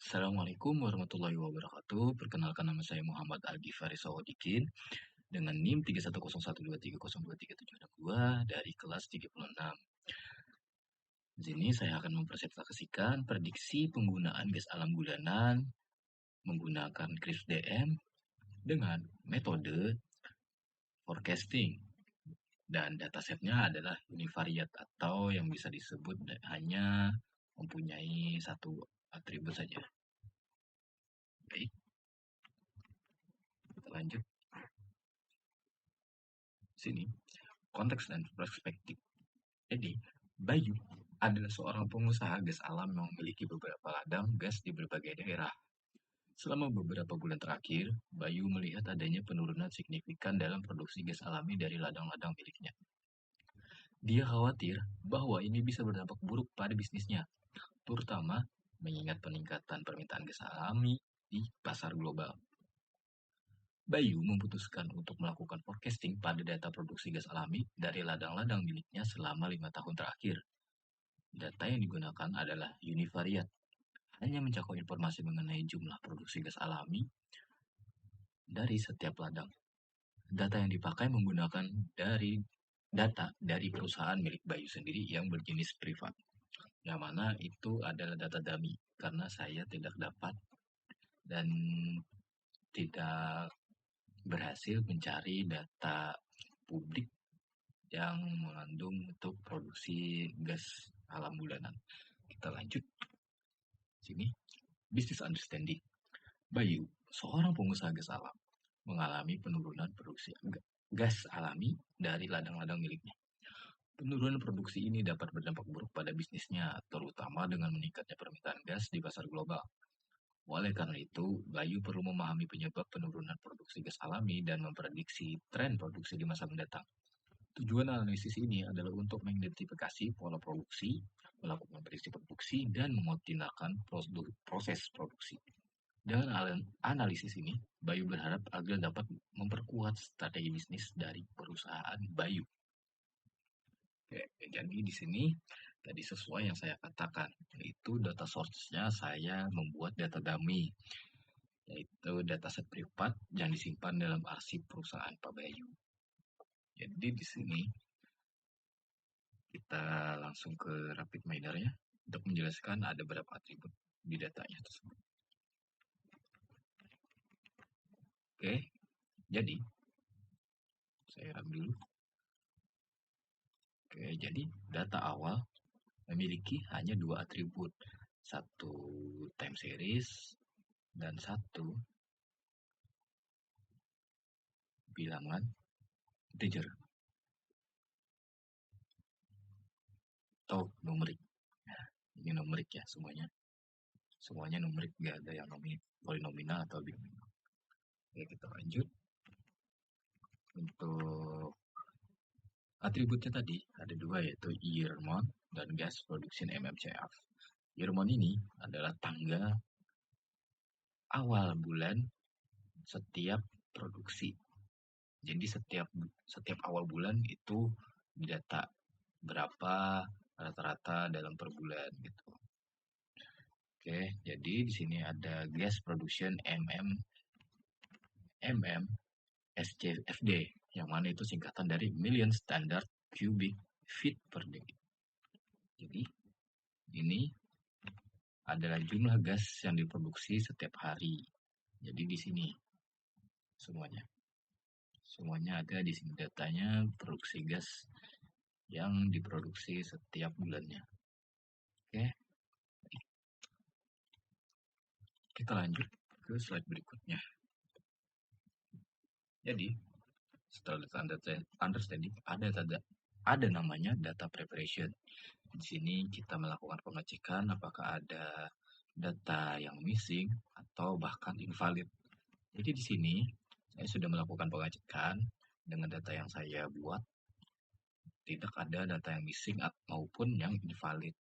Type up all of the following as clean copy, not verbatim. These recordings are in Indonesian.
Assalamualaikum warahmatullahi wabarakatuh. Perkenalkan nama saya Muhammad Algi Farisawadikin dengan NIM 310123023762 dari kelas 36. Di sini saya akan mempresentasikan prediksi penggunaan gas alam bulanan menggunakan CRISP DM dengan metode forecasting. Dan datasetnya adalah univariate atau yang bisa disebut hanya mempunyai satu atribut saja. Baik, kita lanjut. Sini, konteks dan perspektif. Jadi, Bayu adalah seorang pengusaha gas alam yang memiliki beberapa ladang gas di berbagai daerah. Selama beberapa bulan terakhir, Bayu melihat adanya penurunan signifikan dalam produksi gas alami dari ladang-ladang miliknya. Dia khawatir bahwa ini bisa berdampak buruk pada bisnisnya, terutama mengingat peningkatan permintaan gas alami di pasar global. Bayu memutuskan untuk melakukan forecasting pada data produksi gas alami dari ladang-ladang miliknya selama 5 tahun terakhir. Data yang digunakan adalah univariate, hanya mencakup informasi mengenai jumlah produksi gas alami dari setiap ladang. Data yang dipakai menggunakan data dari perusahaan milik Bayu sendiri yang berjenis privat. Yang mana itu adalah data dummy, karena saya tidak dapat dan tidak berhasil mencari data publik yang mengandung untuk produksi gas alam bulanan. Kita lanjut. Sini, business understanding. Bayu, seorang pengusaha gas alam, mengalami penurunan produksi gas alami dari ladang-ladang miliknya. Penurunan produksi ini dapat berdampak buruk pada bisnisnya, terutama dengan meningkatnya permintaan gas di pasar global. Oleh karena itu, Bayu perlu memahami penyebab penurunan produksi gas alami dan memprediksi tren produksi di masa mendatang. Tujuan analisis ini adalah untuk mengidentifikasi pola produksi, melakukan prediksi produksi, dan mengoptimalkan proses produksi. Dengan analisis ini, Bayu berharap agar dapat memperkuat strategi bisnis dari perusahaan Bayu. Oke, jadi di sini tadi sesuai yang saya katakan, yaitu data source-nya saya membuat data dummy, yaitu dataset privat yang disimpan dalam arsip perusahaan Pak Bayu. Jadi di sini kita langsung ke rapid miner-nya untuk menjelaskan ada berapa atribut di datanya tersebut. Oke, jadi saya run dulu. Oke, jadi data awal memiliki hanya dua atribut, satu time series dan satu bilangan integer atau numerik. Nah, ini numerik ya semuanya numerik, nggak ada yang polinominal atau binominal. Oke, kita lanjut. Untuk atributnya tadi ada dua, yaitu year month dan gas production MMCF. Year month ini adalah tanggal awal bulan setiap produksi. Jadi setiap awal bulan itu didata berapa rata-rata dalam per bulan gitu. Oke, jadi di sini ada gas production SCFD, yang mana itu singkatan dari million standard cubic feet per day. Jadi ini adalah jumlah gas yang diproduksi setiap hari. Jadi di sini semuanya ada di sini datanya produksi gas yang diproduksi setiap bulannya. Oke, kita lanjut ke slide berikutnya. Jadi setelah data understanding ada namanya data preparation. Di sini kita melakukan pengecekan apakah ada data yang missing atau bahkan invalid. Jadi di sini saya sudah melakukan pengecekan dengan data yang saya buat, tidak ada data yang missing maupun yang invalid.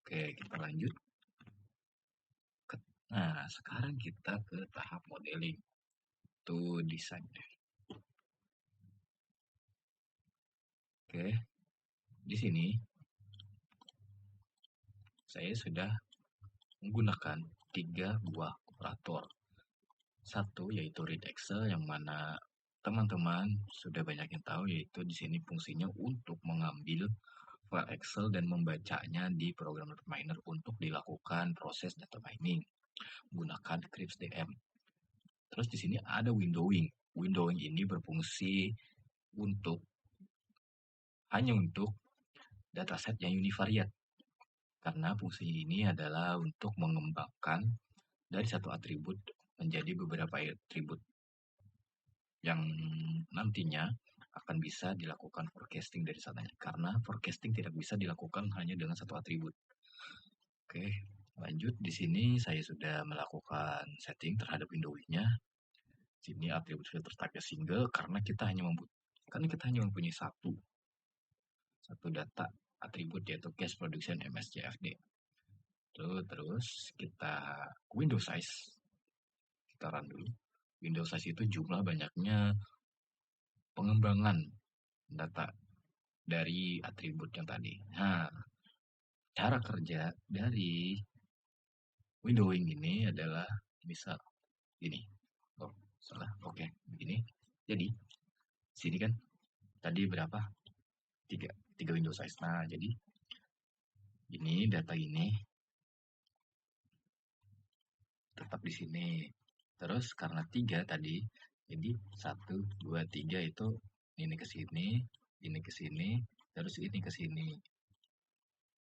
Oke, kita lanjut. Nah, sekarang kita ke tahap modeling, itu desain. Oke, di sini saya sudah menggunakan 3 buah operator. Satu yaitu read Excel, yang mana teman-teman sudah banyak yang tahu, yaitu di sini fungsinya untuk mengambil file Excel dan membacanya di program data miner untuk dilakukan proses data mining menggunakan CRIPS-DM. Terus di sini ada windowing. Windowing ini berfungsi untuk hanya untuk dataset yang univariate, karena fungsi ini adalah untuk mengembangkan dari satu atribut menjadi beberapa atribut yang nantinya akan bisa dilakukan forecasting dari sananya, karena forecasting tidak bisa dilakukan hanya dengan satu atribut. Oke, lanjut. Di sini saya sudah melakukan setting terhadap windowing-nya. Sini atribut filter type single, karena kita hanya mempunyai satu data atribut, yaitu cash production MSCFD. Terus kita window size, kita run dulu. Window size itu jumlah banyaknya pengembangan data dari atribut yang tadi. Nah, cara kerja dari windowing ini adalah bisa ini. Oh, salah. Oke, begini. Jadi, sini kan tadi berapa? Tiga window size. Nah, jadi ini data ini tetap di sini. Terus karena 3 tadi, jadi 1, 2, 3 itu ini ke sini, ini ke sini, terus ini ke sini.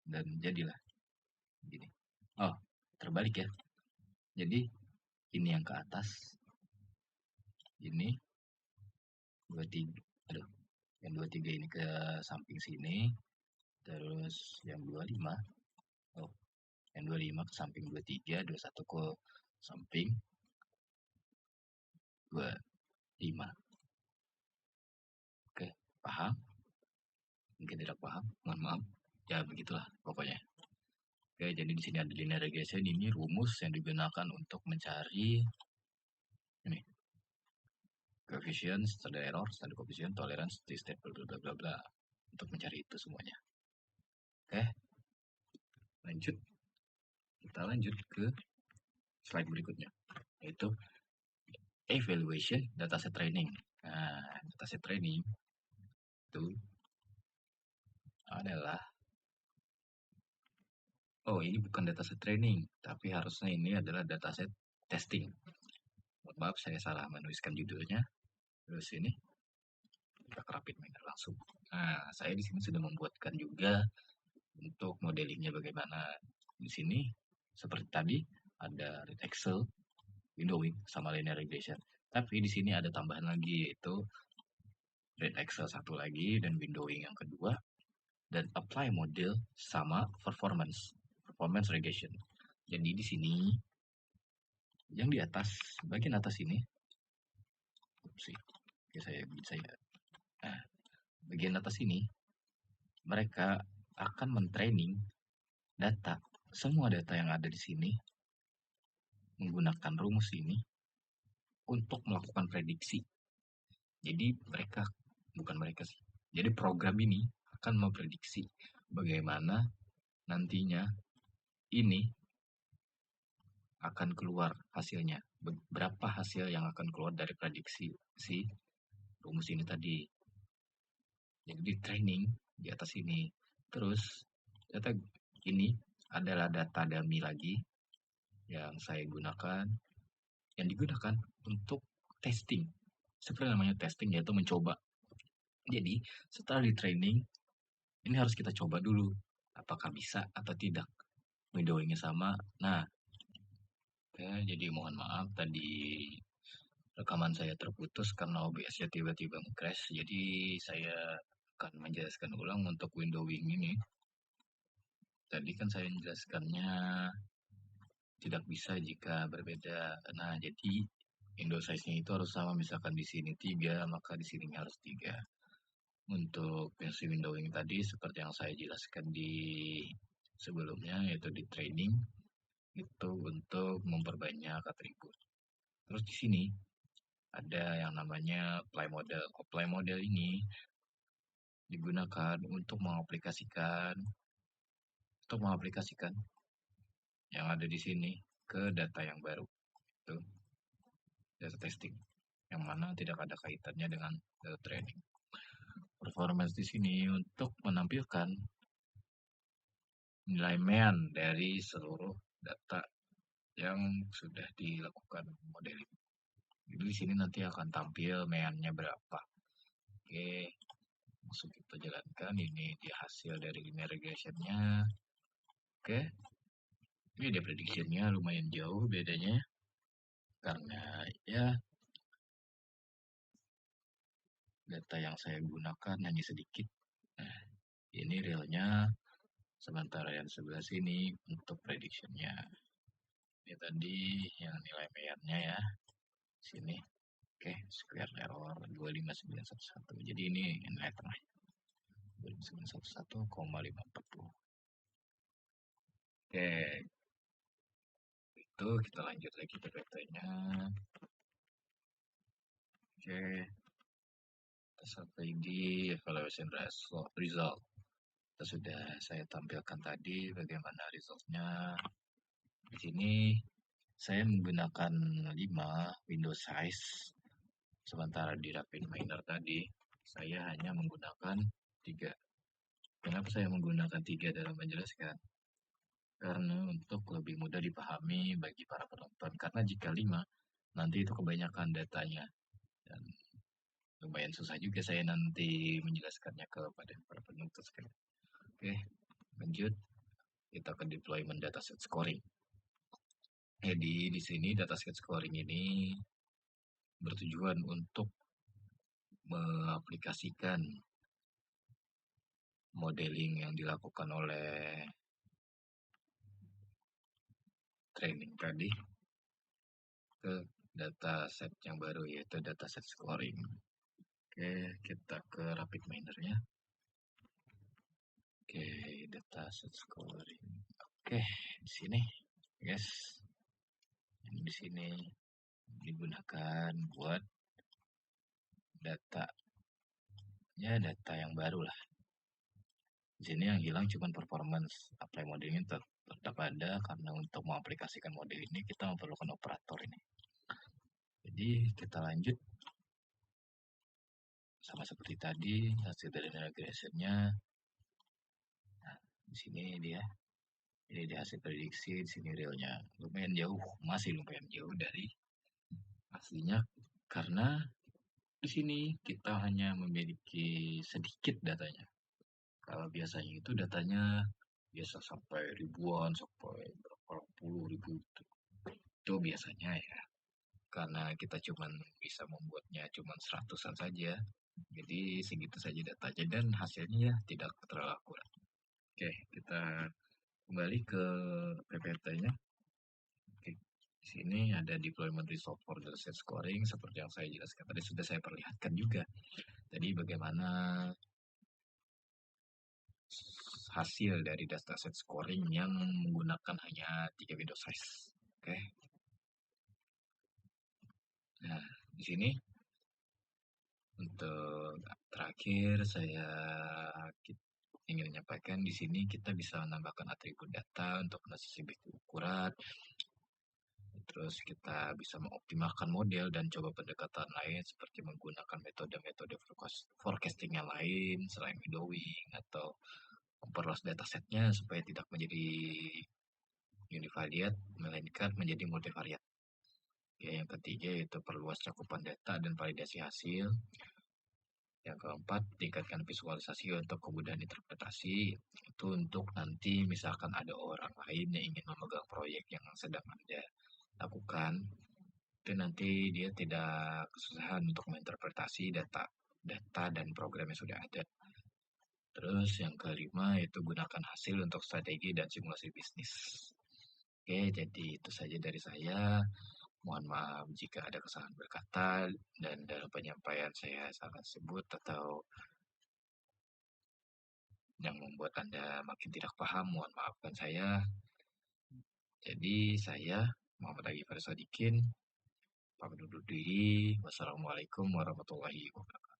Dan jadilah gini. Oh, terbalik ya. Jadi ini yang ke atas, ini 23. Aduh, yang 23 ini ke samping sini, terus yang 25. Oh, yang 25 ke samping 23, 21 ke samping 25. Oke, paham? Mungkin tidak paham, mohon maaf. Ya begitulah pokoknya. Oke, jadi di sini ada linear regression, ini rumus yang digunakan untuk mencari ini coefficient, standard error, standard coefficient, tolerance, t-state, bla bla bla bla, untuk mencari itu semuanya. Oke, lanjut. Kita lanjut ke slide berikutnya, yaitu evaluation dataset training. Nah, dataset training itu adalah, oh ini bukan dataset training, tapi harusnya ini adalah dataset testing. Mohon maaf, saya salah menuliskan judulnya. Terus ini kita kerapin miner langsung. Nah, saya di sini sudah membuatkan juga untuk modelingnya bagaimana. Di sini seperti tadi ada read Excel, windowing, sama linear regression. Tapi di sini ada tambahan lagi, yaitu read Excel satu lagi dan windowing yang kedua, dan apply model sama performance regression. Jadi di sini yang di atas, bagian atas ini, nah, bagian atas ini mereka akan mentraining data, semua data yang ada di sini menggunakan rumus ini untuk melakukan prediksi. Jadi jadi program ini akan memprediksi bagaimana nantinya ini akan keluar hasilnya, berapa hasil yang akan keluar dari prediksi si rumus ini tadi. Jadi di training di atas ini. Terus data ini adalah data dummy lagi yang digunakan untuk testing. Seperti namanya testing, yaitu mencoba. Jadi setelah di training, ini harus kita coba dulu apakah bisa atau tidak, windowingnya sama. Nah, ya, jadi mohon maaf tadi rekaman saya terputus karena OBS-nya tiba-tiba crash. Jadi saya akan menjelaskan ulang untuk windowing ini. Tadi kan saya menjelaskannya tidak bisa jika berbeda. Nah, jadi window size-nya itu harus sama. Misalkan di sini 3, maka di sini harus 3. Untuk versi windowing tadi seperti yang saya jelaskan di sebelumnya, yaitu di training itu untuk memperbanyak atribut. Terus di sini ada yang namanya apply model. Apply model ini digunakan untuk mengaplikasikan yang ada di sini ke data yang baru, itu data testing, yang mana tidak ada kaitannya dengan data training. Performance di sini untuk menampilkan nilai MEAN dari seluruh data yang sudah dilakukan modeling. Jadi di sini nanti akan tampil MEAN-nya berapa. Oke, langsung kita jalankan. Ini dia hasil dari linear regression-nya. Oke, ini dia prediction-nya lumayan jauh bedanya. Karena ya data yang saya gunakan hanya sedikit. Nah, ini realnya, sementara yang sebelah sini untuk prediction-nya. Ini tadi yang nilai MEAN-nya ya. Sini. Oke, square error 25911. Jadi ini nilai tengah. 25911,540. Oke, itu kita lanjut lagi ke PT-nya. Oke, kita sampai di evaluation result. Itu sudah saya tampilkan tadi bagaimana resultnya. Di sini saya menggunakan 5 window size, sementara di RapidMiner tadi saya hanya menggunakan 3. Kenapa saya menggunakan 3 dalam menjelaskan? Karena untuk lebih mudah dipahami bagi para penonton. Karena jika 5, nanti itu kebanyakan datanya. Dan lumayan susah juga saya nanti menjelaskannya kepada para penonton sekalian. Oke, lanjut. Kita ke deployment dataset scoring. Jadi di sini dataset scoring ini bertujuan untuk mengaplikasikan modeling yang dilakukan oleh training tadi ke dataset yang baru, yaitu dataset scoring. Oke, kita ke RapidMiner-nya. Oke, dataset scoring. Oke, di sini, guys. Ini di sini digunakan buat data yang baru lah. Di sini yang hilang cuma performance. Apply modeling tetap ada, karena untuk mengaplikasikan model ini kita memerlukan operator ini. Jadi kita lanjut sama seperti tadi, hasil dari regression-nya. Nah, di sini dia. Ini dia hasil prediksi, di sini realnya lumayan jauh, masih lumayan jauh dari aslinya, karena di sini kita hanya memiliki sedikit datanya. Kalau biasanya itu datanya biasa sampai ribuan, sampai berapa puluh ribu itu biasanya ya. Karena kita cuma bisa membuatnya cuma seratusan saja. Jadi segitu saja datanya dan hasilnya ya tidak terlalu akurat. Oke, kita kembali ke PPT-nya. Oke, di sini ada deployment result for the set scoring seperti yang saya jelaskan tadi, sudah saya perlihatkan juga. Tadi bagaimana hasil dari dataset scoring yang menggunakan hanya 3 window size. Oke. Nah, di sini untuk terakhir saya ingin menyampaikan di sini kita bisa menambahkan atribut data untuk analisis lebih akurat. Terus kita bisa mengoptimalkan model dan coba pendekatan lain seperti menggunakan metode-metode forecasting yang lain selain windowing, atau memperluas datasetnya supaya tidak menjadi univariate melainkan menjadi multivariate. Ya, yang ketiga yaitu perluas cakupan data dan validasi hasil. Yang keempat, tingkatkan visualisasi untuk kemudahan interpretasi. Itu untuk nanti misalkan ada orang lain yang ingin memegang proyek yang sedang Anda lakukan, itu nanti dia tidak kesusahan untuk menginterpretasi data dan program yang sudah ada. Terus yang kelima itu gunakan hasil untuk strategi dan simulasi bisnis. Oke, jadi itu saja dari saya. Mohon maaf jika ada kesalahan berkata dan dalam penyampaian saya salah sebut atau yang membuat Anda makin tidak paham, mohon maafkan saya. Jadi saya Muhammad Agifar Sadikin pamit undur diri. Wassalamualaikum warahmatullahi wabarakatuh.